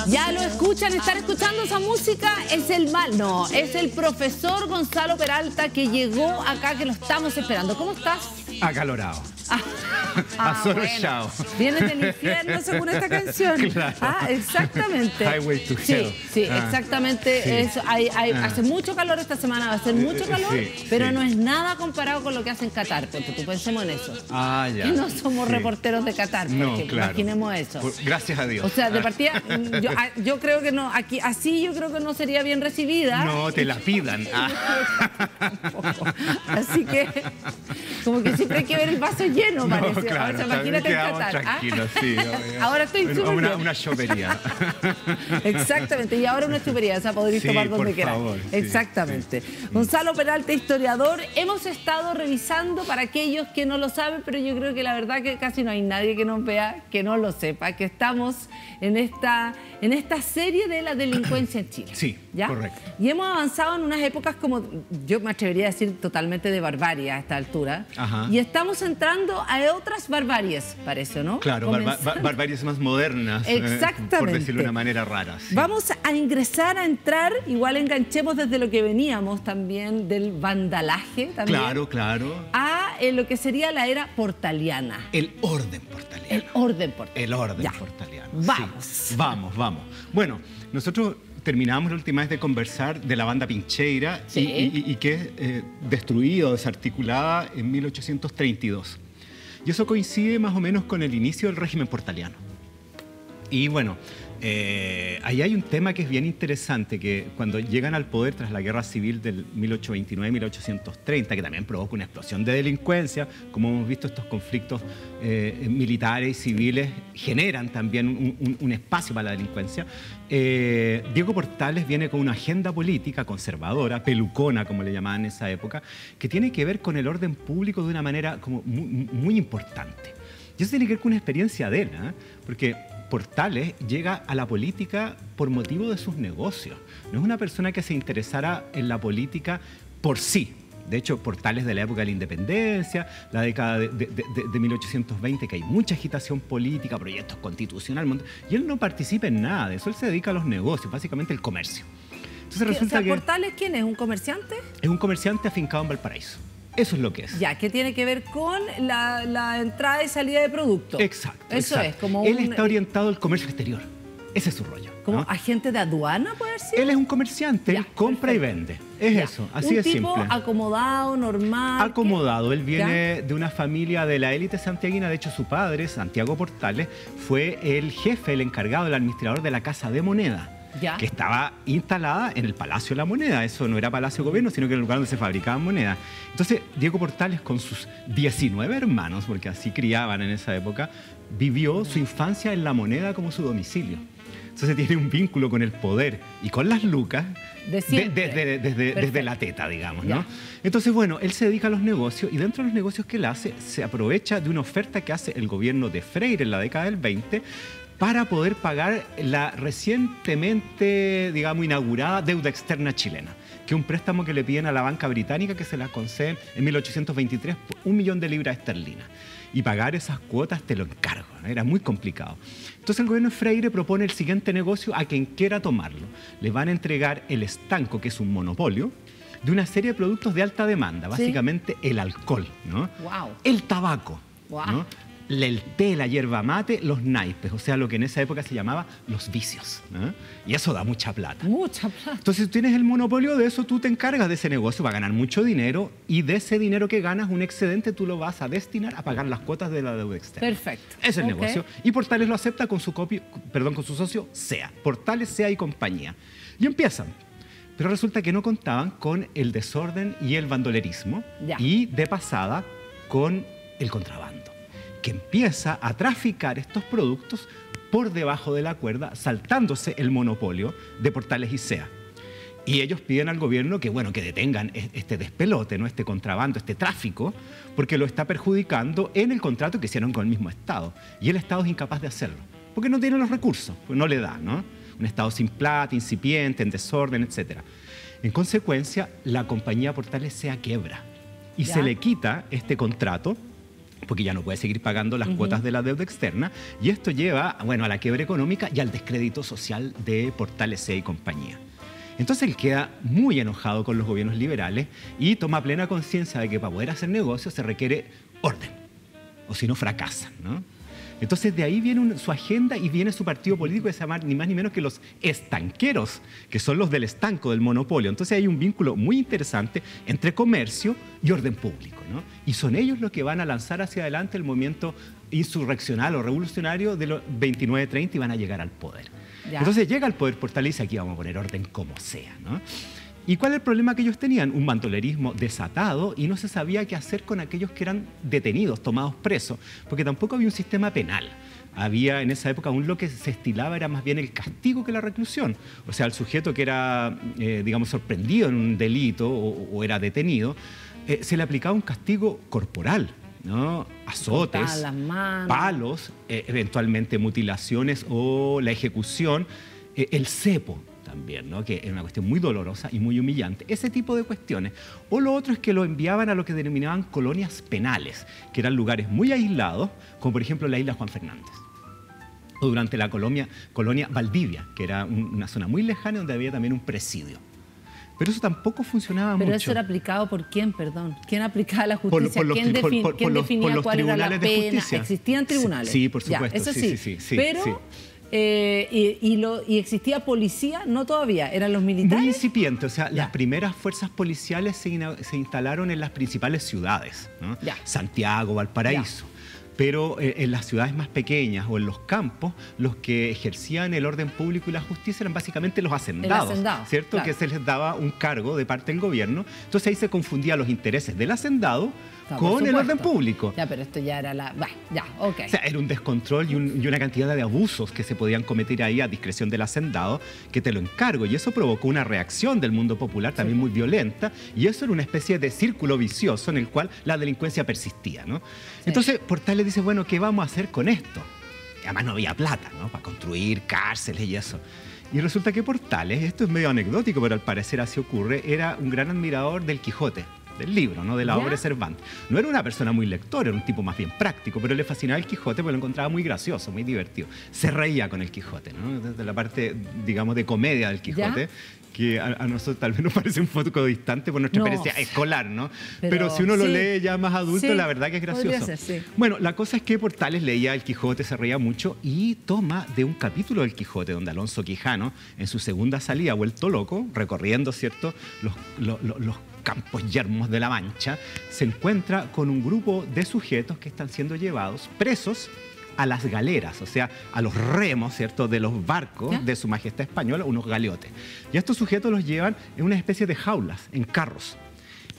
Ya lo escuchan, están escuchando esa música, es el mal, no, es el profesor Gonzalo Peralta que llegó acá, que lo estamos esperando. ¿Cómo estás? Acalorado. Bueno. Vienes del infierno según esta canción. Claro. Exactamente. Highway to Hell. Sí, exactamente. Sí. Eso, hace mucho calor esta semana, va a ser mucho calor, pero no es nada comparado con lo que hace en Qatar. Porque tú pensemos en eso. Ya. Que no somos reporteros de Qatar, porque no, claro. Imaginemos eso. Gracias a Dios. O sea, de partida, yo creo que no, aquí así yo creo que no sería bien recibida. No, te la pidan. Así que, como que siempre hay que ver el vaso lleno, parece. Claro, o sea, imagínate en Qatar. Tranquilos, sí. Ahora estoy súper bien. Una chopería. Exactamente, y ahora una chupería, o sea, podréis tomar donde quieras. Exactamente. Gonzalo Peralta, historiador. Hemos estado revisando, para aquellos que no lo saben, pero yo creo que la verdad que casi no hay nadie que nos vea, que no lo sepa, que estamos en esta serie de la delincuencia en Chile. Sí, ¿ya? correcto. Y hemos avanzado en unas épocas como, yo me atrevería a decir, totalmente de barbarie a esta altura. Ajá. Y estamos entrando a otras barbaries, parece, ¿no? Claro, barbaries más modernas. Exactamente. Por decirlo de una manera rara. Sí. Vamos a entrar, igual enganchemos desde lo que veníamos también, del vandalaje también. Claro. A lo que sería la era portaliana. El orden portaliano. El orden portaliano. Vamos. Sí. Vamos. Bueno, nosotros terminamos la última vez de conversar de la banda Pincheira y que es destruida o desarticulada en 1832. Y eso coincide más o menos con el inicio del régimen portaliano. Y bueno, ahí hay un tema que es bien interesante, que cuando llegan al poder tras la guerra civil del 1829-1830, que también provoca una explosión de delincuencia, como hemos visto, estos conflictos militares y civiles generan también un espacio para la delincuencia. Diego Portales viene con una agenda política conservadora, pelucona, como le llamaban en esa época, que tiene que ver con el orden público de una manera como muy importante. Y eso tiene que ver con una experiencia de él, porque Portales llega a la política por motivo de sus negocios. No es una persona que se interesara en la política por sí. De hecho, Portales de la época de la independencia, la década de 1820, que hay mucha agitación política, proyectos constitucionales, y él no participa en nada de eso. Él se dedica a los negocios, básicamente el comercio. Entonces resulta que ¿Portales quién es? ¿Un comerciante? Es un comerciante afincado en Valparaíso. Eso es lo que es. Ya, que tiene que ver con la entrada y salida de productos. Exacto. Eso es, como él está orientado al comercio exterior. Ese es su rollo. ¿Como agente de aduana, puede ser? Él es un comerciante, él compra y vende. Es eso, así de simple. Un tipo acomodado, normal. Acomodado. Él viene de una familia de la élite santiaguina. De hecho, su padre, Santiago Portales, fue el jefe, el encargado, el administrador de la Casa de Moneda. Que estaba instalada en el Palacio de la Moneda. Eso no era Palacio de Gobierno, sino que era el lugar donde se fabricaban monedas. Entonces, Diego Portales, con sus 19 hermanos, porque así criaban en esa época, vivió su infancia en la Moneda como su domicilio. Entonces tiene un vínculo con el poder y con las lucas desde la teta, digamos, ¿no? Entonces, bueno, él se dedica a los negocios y dentro de los negocios que él hace, se aprovecha de una oferta que hace el gobierno de Freire en la década del 20 para poder pagar la recientemente, digamos, inaugurada deuda externa chilena, que es un préstamo que le piden a la banca británica, que se la conceden en 1823 por 1 millón de libras esterlinas. Y pagar esas cuotas te lo encargo, ¿no? Era muy complicado. Entonces el gobierno de Freire propone el siguiente negocio a quien quiera tomarlo. Le van a entregar el estanco, que es un monopolio, de una serie de productos de alta demanda, básicamente el alcohol, ¿no? El tabaco, ¿no? El té, la yerba mate, los naipes, o sea, lo que en esa época se llamaba los vicios, ¿no? Y eso da mucha plata. Mucha plata. Entonces, tú tienes el monopolio de eso, tú te encargas de ese negocio, va a ganar mucho dinero y de ese dinero que ganas, un excedente, tú lo vas a destinar a pagar las cuotas de la deuda externa. Perfecto. Ese es el negocio. Y Portales lo acepta con su socio SEA. Portales, SEA y compañía. Y empiezan. Pero resulta que no contaban con el desorden y el bandolerismo y de pasada con el contrabando, que empieza a traficar estos productos por debajo de la cuerda, saltándose el monopolio de Portales y SEA. Y ellos piden al gobierno que, bueno, que detengan este despelote, ¿no? Este contrabando, este tráfico, porque lo está perjudicando en el contrato que hicieron con el mismo Estado. Y el Estado es incapaz de hacerlo, porque no tiene los recursos, pues no le da, ¿no? Un Estado sin plata, incipiente, en desorden, etc. En consecuencia, la compañía Portales SEA quiebra y se le quita este contrato porque ya no puede seguir pagando las cuotas de la deuda externa, y esto lleva, bueno, a la quiebra económica y al descrédito social de Portales C y compañía. Entonces él queda muy enojado con los gobiernos liberales y toma plena conciencia de que para poder hacer negocios se requiere orden, o si no fracasan, ¿no? Entonces de ahí viene su agenda y viene su partido político que se llama ni más ni menos que los estanqueros, que son los del estanco, del monopolio. Entonces hay un vínculo muy interesante entre comercio y orden público, ¿no? Y son ellos los que van a lanzar hacia adelante el movimiento insurreccional o revolucionario de los 29-30 y van a llegar al poder. Ya. Entonces llega al poder Portales y dice, aquí vamos a poner orden como sea, ¿no? ¿Y cuál es el problema que ellos tenían? Un bandolerismo desatado y no se sabía qué hacer con aquellos que eran detenidos, tomados presos, porque tampoco había un sistema penal. Había en esa época lo que se estilaba era más bien el castigo que la reclusión. O sea, al sujeto que era, digamos, sorprendido en un delito o era detenido, se le aplicaba un castigo corporal, ¿no? Azotes, palos, eventualmente mutilaciones o la ejecución, el cepo también, ¿no? Que es una cuestión muy dolorosa y muy humillante. Ese tipo de cuestiones. O lo otro es que lo enviaban a lo que denominaban colonias penales, que eran lugares muy aislados, como por ejemplo la isla Juan Fernández. O durante la colonia Valdivia, que era una zona muy lejana donde había también un presidio. Pero eso tampoco funcionaba mucho. ¿Pero eso era aplicado por quién, perdón? ¿Quién aplicaba la justicia? ¿Quién definía cuál era la pena? ¿Existían tribunales? Sí, por supuesto. Ya, eso sí. Pero... Sí. ¿Y existía policía? No todavía, ¿eran los militares? Muy incipiente, o sea, las primeras fuerzas policiales se instalaron en las principales ciudades, ¿no? Santiago, Valparaíso. Pero en las ciudades más pequeñas o en los campos, los que ejercían el orden público y la justicia eran básicamente los hacendados, ¿cierto? Claro. Que se les daba un cargo de parte del gobierno. Entonces ahí se confundían los intereses del hacendado con el orden público. Ya, pero esto ya era la... ya, ok. O sea, era un descontrol y una cantidad de abusos que se podían cometer ahí a discreción del hacendado, que te lo encargo. Y eso provocó una reacción del mundo popular también muy violenta. Y eso era una especie de círculo vicioso en el cual la delincuencia persistía, ¿no? Entonces, Portales dice, bueno, ¿qué vamos a hacer con esto? Y además no había plata, ¿no? Para construir cárceles y eso. Y resulta que Portales, esto es medio anecdótico, pero al parecer así ocurre, era un gran admirador del Quijote, del libro, ¿no? De la obra de Cervantes. No era una persona muy lectora, era un tipo más bien práctico, pero le fascinaba el Quijote porque lo encontraba muy gracioso, muy divertido. Se reía con el Quijote, ¿no? Desde la parte, digamos, de comedia del Quijote, que a nosotros tal vez nos parece un poco distante por nuestra experiencia escolar, ¿no? Pero si uno lo lee ya más adulto, la verdad que es gracioso. Ser, bueno, la cosa es que Portales leía el Quijote, se reía mucho y toma de un capítulo del Quijote donde Alonso Quijano, en su segunda salida, vuelto loco, recorriendo, ¿cierto?, los campos yermos de la Mancha, se encuentra con un grupo de sujetos que están siendo llevados presos a las galeras, o sea, a los remos, ¿cierto?, de los barcos de su majestad española, unos galeotes. Y a estos sujetos los llevan en una especie de jaulas, en carros.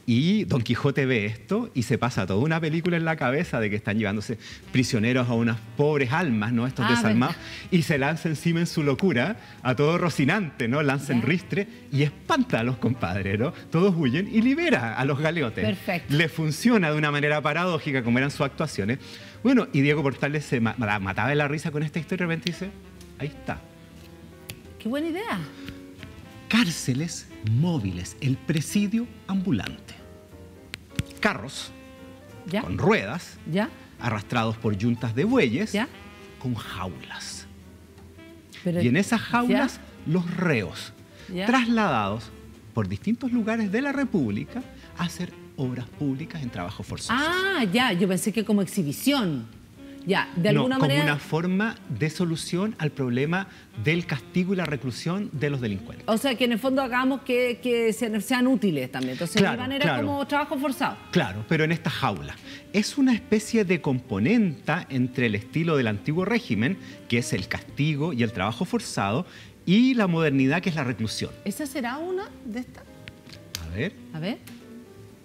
Y Don Quijote ve esto y se pasa toda una película en la cabeza de que están llevándose prisioneros a unas pobres almas, ¿no? Estos desalmados, y se lanza encima en su locura a todo Rocinante, ¿no? Lanza en ristre y espanta a los compadres, ¿no? Todos huyen y libera a los galeotes. Perfecto. Le funciona de una manera paradójica, como eran sus actuaciones. Bueno, y Diego Portales se mataba de la risa con esta historia y de repente dice, ahí está. ¡Qué buena idea! Cárceles móviles, el presidio ambulante. Carros con ruedas, arrastrados por yuntas de bueyes, con jaulas. Y en esas jaulas, los reos, trasladados por distintos lugares de la República a hacer obras públicas en trabajos forzosos. Ah, ya, yo pensé que como exhibición. Ya, de alguna manera... como una forma de solución al problema del castigo y la reclusión de los delincuentes. O sea, que en el fondo hagamos que sean útiles también. Entonces, de manera como trabajo forzado. Claro, pero en esta jaula. Es una especie de componenta entre el estilo del antiguo régimen, que es el castigo y el trabajo forzado, y la modernidad, que es la reclusión. ¿Esa será una de estas? A ver. A ver.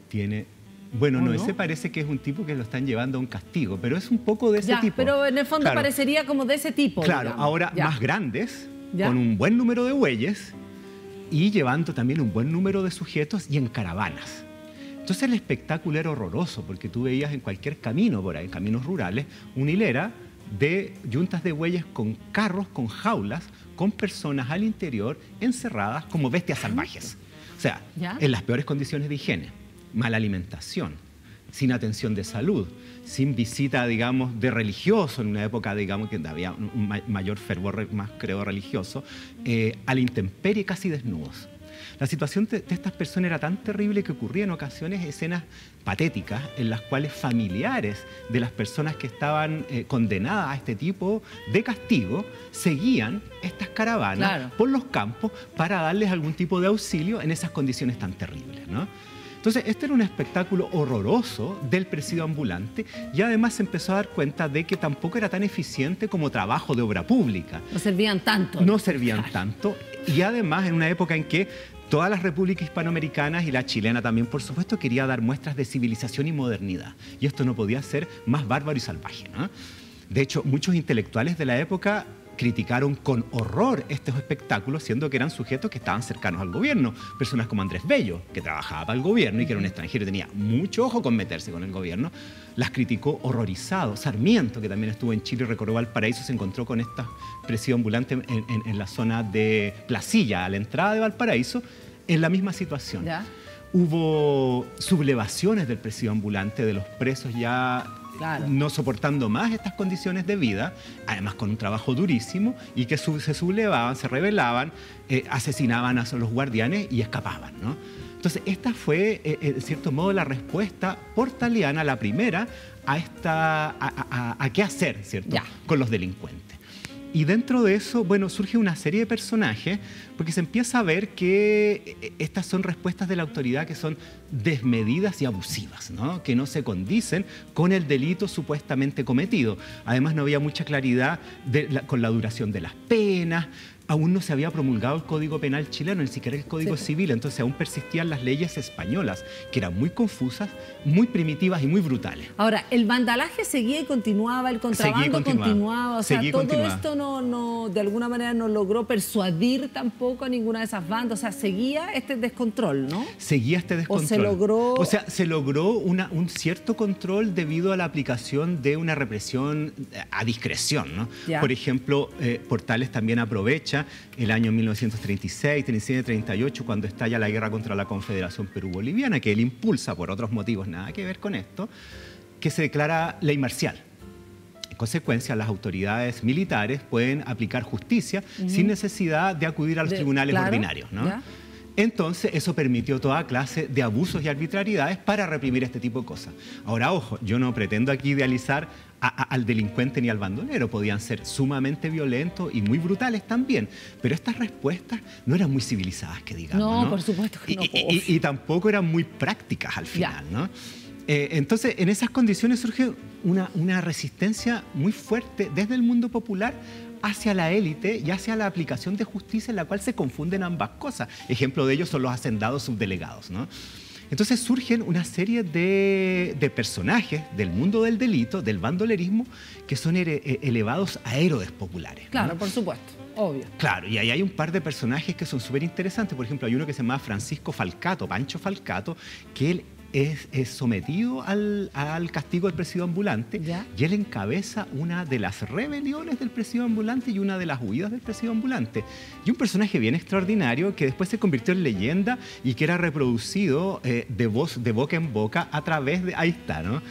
Tiene... Bueno, no, ese parece que es un tipo que lo están llevando a un castigo, pero es un poco de ese tipo. Pero en el fondo parecería como de ese tipo. Claro, digamos. Ahora más grandes, con un buen número de bueyes y llevando también un buen número de sujetos y en caravanas. Entonces el espectáculo era horroroso, porque tú veías en cualquier camino por ahí, en caminos rurales, una hilera de yuntas de bueyes con carros, con jaulas, con personas al interior encerradas como bestias salvajes. O sea, en las peores condiciones de higiene. Mala alimentación, sin atención de salud, sin visita, digamos, de religioso, en una época, digamos, que había un mayor fervor, más creo, religioso, a la intemperie, casi desnudos. La situación de estas personas era tan terrible que ocurría en ocasiones escenas patéticas en las cuales familiares de las personas que estaban condenadas a este tipo de castigo seguían estas caravanas por los campos para darles algún tipo de auxilio en esas condiciones tan terribles, ¿no? Entonces, este era un espectáculo horroroso del presidio ambulante y además se empezó a dar cuenta de que tampoco era tan eficiente como trabajo de obra pública. No servían tanto. No servían tanto y además en una época en que todas las repúblicas hispanoamericanas y la chilena también, por supuesto, quería dar muestras de civilización y modernidad. Y esto no podía ser más bárbaro y salvaje, ¿no? De hecho, muchos intelectuales de la época criticaron con horror estos espectáculos, siendo que eran sujetos que estaban cercanos al gobierno. Personas como Andrés Bello, que trabajaba para el gobierno y que era un extranjero y tenía mucho ojo con meterse con el gobierno, las criticó horrorizado. Sarmiento, que también estuvo en Chile y recorrió Valparaíso, se encontró con esta presidio ambulante en la zona de Placilla, a la entrada de Valparaíso, en la misma situación. ¿Ya? Hubo sublevaciones del presidio ambulante, de los presos ya no soportando más estas condiciones de vida, además con un trabajo durísimo, y que se sublevaban, se rebelaban, asesinaban a los guardianes y escapaban, ¿no? Entonces, esta fue, en cierto modo, la respuesta portaliana, la primera, a qué hacer, ¿cierto?, con los delincuentes. Y dentro de eso, bueno, surge una serie de personajes, porque se empieza a ver que estas son respuestas de la autoridad que son desmedidas y abusivas, ¿no? Que no se condicen con el delito supuestamente cometido. Además, no había mucha claridad con la duración de las penas. Aún no se había promulgado el Código Penal chileno, ni siquiera el Código Civil, entonces aún persistían las leyes españolas, que eran muy confusas, muy primitivas y muy brutales. Ahora, el vandalaje seguía y continuaba, el contrabando continuaba, o sea, todo esto no, de alguna manera no logró persuadir tampoco a ninguna de esas bandas, o sea, seguía este descontrol, ¿no? Seguía este descontrol. ¿O se logró? O sea, se logró un cierto control debido a la aplicación de una represión a discreción, ¿no? Por ejemplo, Portales también aprovecha el año 1936, 37, 38, cuando estalla la guerra contra la Confederación Perú-Boliviana, que él impulsa por otros motivos, nada que ver con esto, que se declara ley marcial. En consecuencia, las autoridades militares pueden aplicar justicia sin necesidad de acudir a los tribunales ordinarios, ¿no? Entonces, eso permitió toda clase de abusos y arbitrariedades para reprimir este tipo de cosas. Ahora, ojo, yo no pretendo aquí idealizar al delincuente ni al bandolero. Podían ser sumamente violentos y muy brutales también. Pero estas respuestas no eran muy civilizadas, que digamos, ¿no? No, por supuesto que no. Y tampoco eran muy prácticas al final, ¿no? Entonces, en esas condiciones surge una resistencia muy fuerte desde el mundo popular hacia la élite y hacia la aplicación de justicia, en la cual se confunden ambas cosas. Ejemplo de ello son los hacendados subdelegados, ¿no? Entonces surgen una serie de personajes del mundo del delito, del bandolerismo, que son elevados a héroes populares, ¿no? Claro, por supuesto, obvio. Claro, y ahí hay un par de personajes que son súper interesantes. Por ejemplo, hay uno que se llama Francisco Falcato, Pancho Falcato, que él es sometido al castigo del presidio ambulante. Y él encabeza una de las rebeliones del presidio ambulante y una de las huidas del presidio ambulante. Y un personaje bien extraordinario que después se convirtió en leyenda y que era reproducido de boca en boca a través de... Ahí está, ¿no?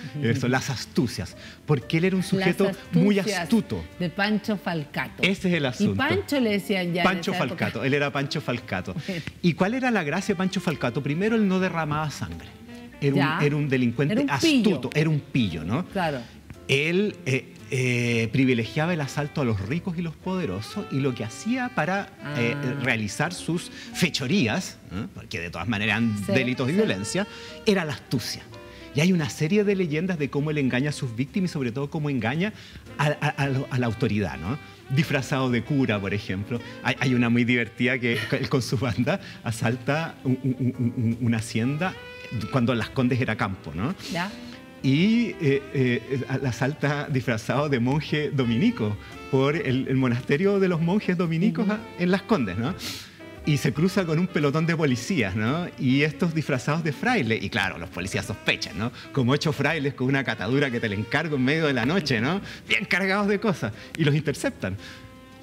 Son las astucias. Porque él era un sujeto muy astuto. De Pancho Falcato. Ese es el asunto. Y Pancho le decían ya Pancho Falcato. Él era Pancho Falcato. ¿Y cuál era la gracia de Pancho Falcato? Primero, él no derramaba sangre. Era un delincuente astuto, era un pillo, ¿no? Claro. Él privilegiaba el asalto a los ricos y los poderosos y lo que hacía para realizar sus fechorías, ¿no? Porque de todas maneras eran delitos y violencia, era la astucia. Y hay una serie de leyendas de cómo él engaña a sus víctimas y sobre todo cómo engaña a la autoridad, ¿no? Disfrazado de cura, por ejemplo. Hay una muy divertida que él con su banda asalta una hacienda cuando Las Condes era campo, ¿no? ¿Ya? Y la asalta disfrazado de monje dominico por el monasterio de los monjes dominicos en Las Condes, ¿no? Y se cruza con un pelotón de policías, ¿no? Y estos disfrazados de fraile. Y claro, los policías sospechan, ¿no? Como 8 frailes con una catadura que te le encargo en medio de la noche, ¿no? Bien cargados de cosas. Y los interceptan.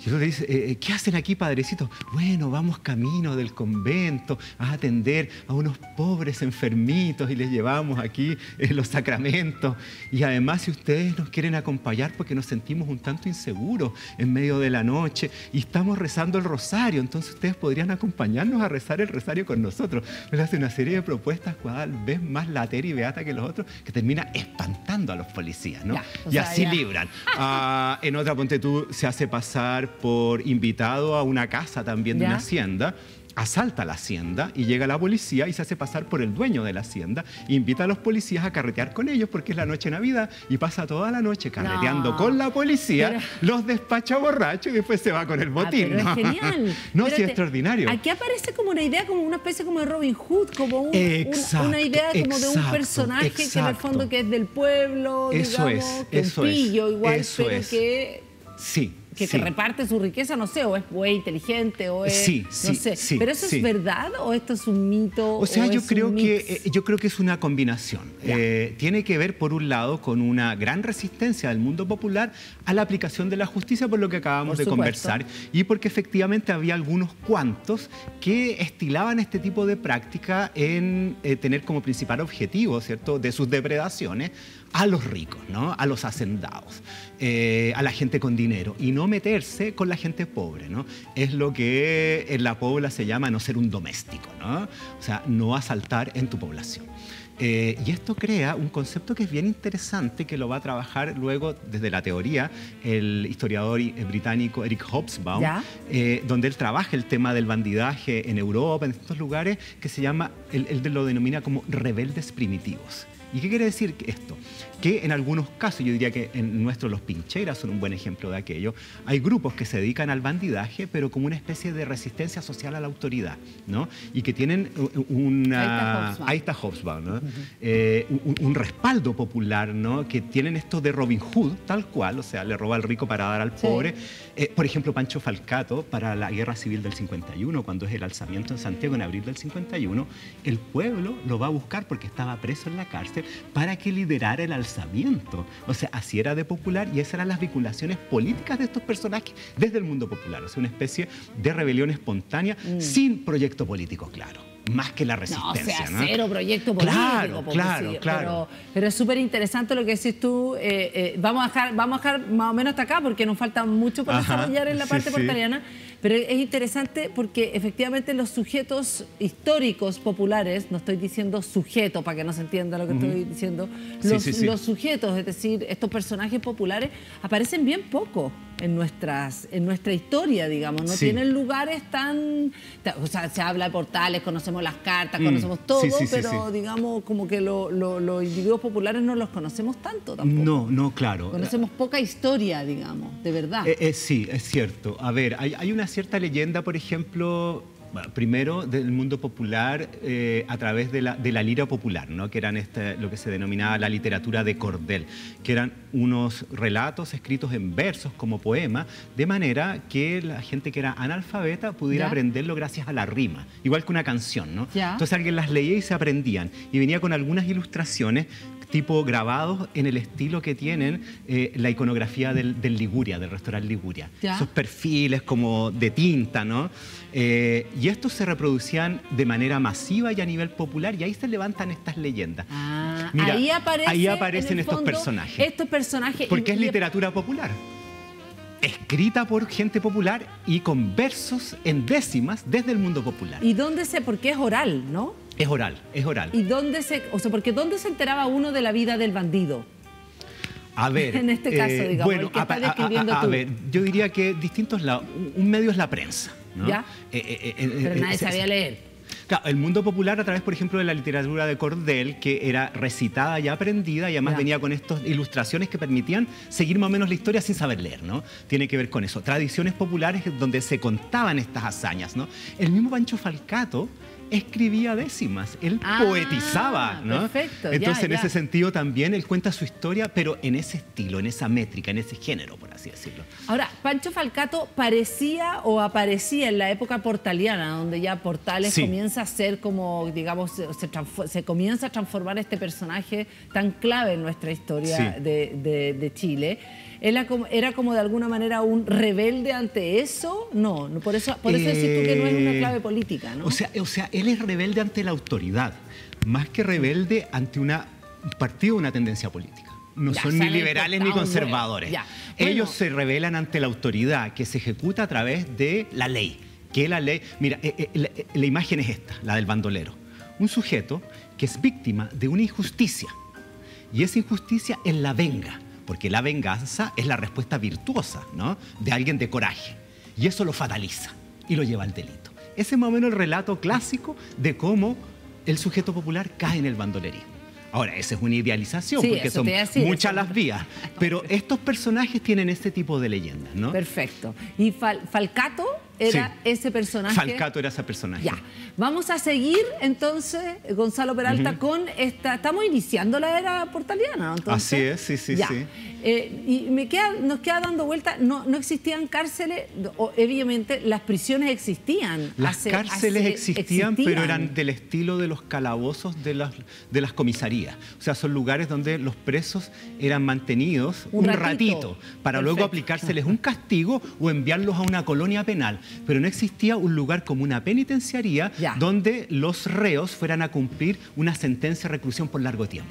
Y uno le dice, ¿qué hacen aquí, padrecitos? Bueno, vamos camino del convento a atender a unos pobres enfermitos y les llevamos aquí los sacramentos. Y además, si ustedes nos quieren acompañar porque nos sentimos un tanto inseguros en medio de la noche y estamos rezando el rosario, entonces ustedes podrían acompañarnos a rezar el rosario con nosotros. Le hace una serie de propuestas cada vez más latera y beata que los otros, que termina espantando a los policías, ¿no? Y así libran. En otra, ponte tú, se hace pasar por invitado a una casa también de una hacienda, asalta la hacienda y llega la policía y se hace pasar por el dueño de la hacienda, invita a los policías a carretear con ellos porque es la noche de Navidad y pasa toda la noche carreteando con la policía, los despacha borrachos y después se va con el botín. Pero es genial. No, sí, es extraordinario. Aquí aparece como una idea, como una especie como de Robin Hood, como una idea como de un personaje que en el fondo que es del pueblo, digamos, que es un pillo igual, pero que... Sí. Que reparte su riqueza, no sé, o es inteligente, o es... no sé. ¿Pero eso es verdad o esto es un mito? O sea, yo creo que es una combinación. Tiene que ver, por un lado, con una gran resistencia del mundo popular a la aplicación de la justicia, por lo que acabamos de conversar, y porque efectivamente había algunos cuantos que estilaban este tipo de práctica en tener como principal objetivo, ¿cierto?, de sus depredaciones, a los ricos, ¿no?, a los hacendados, a la gente con dinero, y no meterse con la gente pobre, ¿no? Es lo que en la pobla se llama no ser un doméstico, ¿no? O sea, no asaltar en tu población. Y esto crea un concepto que es bien interesante, que lo va a trabajar luego desde la teoría el historiador británico Eric Hobsbawm, donde él trabaja el tema del bandidaje en Europa, en estos lugares, que se llama, él lo denomina como rebeldes primitivos. ¿Y qué quiere decir esto? Que en algunos casos, yo diría que en nuestros los pincheras son un buen ejemplo de aquello, hay grupos que se dedican al bandidaje, pero como una especie de resistencia social a la autoridad, ¿no? Y que tienen ahí está Hobsbawm, ¿no? Un respaldo popular, ¿no? Que tienen esto de Robin Hood, tal cual, o sea, le roba al rico para dar al pobre. Por ejemplo, Pancho Falcato, para la Guerra Civil del 51, cuando es el alzamiento en Santiago en abril del 51, el pueblo lo va a buscar porque estaba preso en la cárcel para que liderara el alzamiento. O sea, así era de popular y esas eran las vinculaciones políticas de estos personajes desde el mundo popular. O sea, una especie de rebelión espontánea sin proyecto político claro. Más que la resistencia, ¿no? O sea, cero proyecto político. Claro. Pero es súper interesante lo que decís tú. Vamos a dejar más o menos hasta acá porque nos falta mucho por desarrollar en la parte portaliana. Pero es interesante porque efectivamente los sujetos históricos populares, no estoy diciendo sujeto para que no se entienda lo que estoy diciendo, los sujetos, es decir, estos personajes populares aparecen bien poco en nuestra historia, digamos, no tienen lugares tan... O sea, se habla de portales, conocemos las cartas, conocemos todo, pero digamos como que los individuos populares no los conocemos tanto tampoco. No, claro. Conocemos poca historia, digamos, de verdad. Sí, es cierto. A ver, hay una cierta leyenda, por ejemplo... Bueno, primero del mundo popular a través de la lira popular, ¿no? Que eran lo que se denominaba la literatura de cordel, que eran unos relatos escritos en versos como poema, de manera que la gente que era analfabeta pudiera aprenderlo gracias a la rima, igual que una canción, ¿no? Entonces alguien las leía y se aprendían, y venía con algunas ilustraciones tipo grabados en el estilo que tienen la iconografía del Liguria, del restaurante Liguria. Esos perfiles como de tinta, ¿no? Y estos se reproducían de manera masiva y a nivel popular, y ahí se levantan estas leyendas. Mira, ahí aparecen estos personajes. Porque es literatura popular. Escrita por gente popular y con versos en décimas desde el mundo popular. ¿Y dónde porque es oral, ¿no? Es oral. ¿Y porque dónde se enteraba uno de la vida del bandido? A ver, en este caso, digamos, bueno, el que estás describiendo tú. A ver, yo diría que distintos lados. Un medio es la prensa, ¿no? Pero nadie sabía leer. Claro, el mundo popular a través, por ejemplo, de la literatura de cordel, que era recitada y aprendida, y además venía con estas ilustraciones que permitían seguir más o menos la historia sin saber leer, ¿no? Tiene que ver con eso. Tradiciones populares donde se contaban estas hazañas, ¿no? El mismo Pancho Falcato escribía décimas, él poetizaba, ¿no? Perfecto, entonces en ese sentido también él cuenta su historia, pero en ese estilo, en esa métrica, en ese género, por así decirlo. Ahora, Pancho Falcato parecía o aparecía en la época portaliana, donde ya Portales comienza a ser como, digamos, se comienza a transformar este personaje tan clave en nuestra historia de Chile. ¿Era como de alguna manera un rebelde ante eso? No, por eso decís tú que no es una clave política, ¿no? O sea, él es rebelde ante la autoridad, más que rebelde ante un partido o una tendencia política. No son ni liberales ni conservadores. Ellos se rebelan ante la autoridad que se ejecuta a través de la ley. Que la ley... Mira, la imagen es esta, la del bandolero. Un sujeto que es víctima de una injusticia. Y esa injusticia es la venga. Porque la venganza es la respuesta virtuosa, ¿no?, de alguien de coraje. Y eso lo fataliza y lo lleva al delito. Ese es más o menos el relato clásico de cómo el sujeto popular cae en el bandolerismo. Ahora, esa es una idealización, porque son muchas las vías. Pero estos personajes tienen este tipo de leyendas, ¿no? Perfecto. ¿Y Falcato era ese personaje? Falcato era ese personaje. Ya. Vamos a seguir, entonces, Gonzalo Peralta, con esta... Estamos iniciando la era portaliana, entonces. Así es, sí. Y nos queda dando vuelta, no existían cárceles, obviamente las prisiones existían. Las cárceles existían, pero eran del estilo de los calabozos de las comisarías. O sea, son lugares donde los presos eran mantenidos un ratito para luego aplicárseles un castigo o enviarlos a una colonia penal. Pero no existía un lugar como una penitenciaría donde los reos fueran a cumplir una sentencia de reclusión por largo tiempo.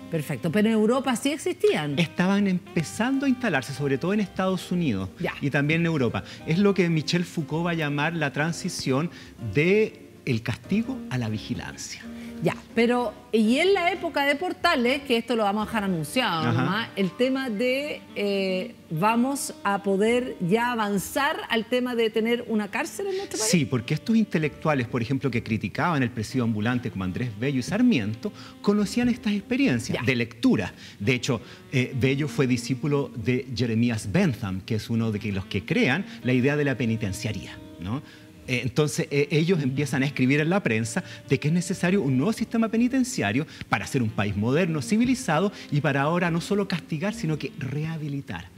Perfecto, pero en Europa sí existían. Estaban empezando a instalarse, sobre todo en Estados Unidos y también en Europa. Es lo que Michel Foucault va a llamar la transición del castigo a la vigilancia. Ya, pero y en la época de Portales, que esto lo vamos a dejar anunciado nomás, el tema de vamos a poder ya avanzar al tema de tener una cárcel en nuestro país. Sí, porque estos intelectuales, por ejemplo, que criticaban el presidio ambulante como Andrés Bello y Sarmiento, conocían estas experiencias de lectura. De hecho, Bello fue discípulo de Jeremías Bentham, que es uno de los que crean la idea de la penitenciaría, ¿no? Entonces ellos empiezan a escribir en la prensa de que es necesario un nuevo sistema penitenciario para ser un país moderno, civilizado y para ahora no solo castigar, sino que rehabilitar.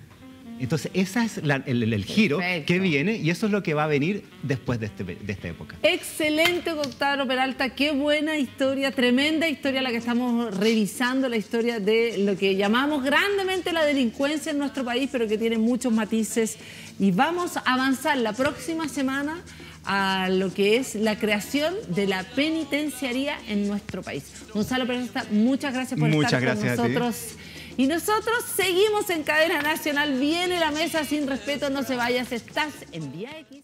Entonces ese es el giro que viene y eso es lo que va a venir después de esta época. Excelente, Gonzalo Peralta, qué buena historia, tremenda historia la que estamos revisando, la historia de lo que llamamos grandemente la delincuencia en nuestro país, pero que tiene muchos matices. Y vamos a avanzar la próxima semana a lo que es la creación de la penitenciaría en nuestro país. Gonzalo Peralta, muchas gracias por estar con nosotros. Y nosotros seguimos en Cadena Nacional. Viene la Mesa Sin Respeto, no se vayas, estás en Vía X.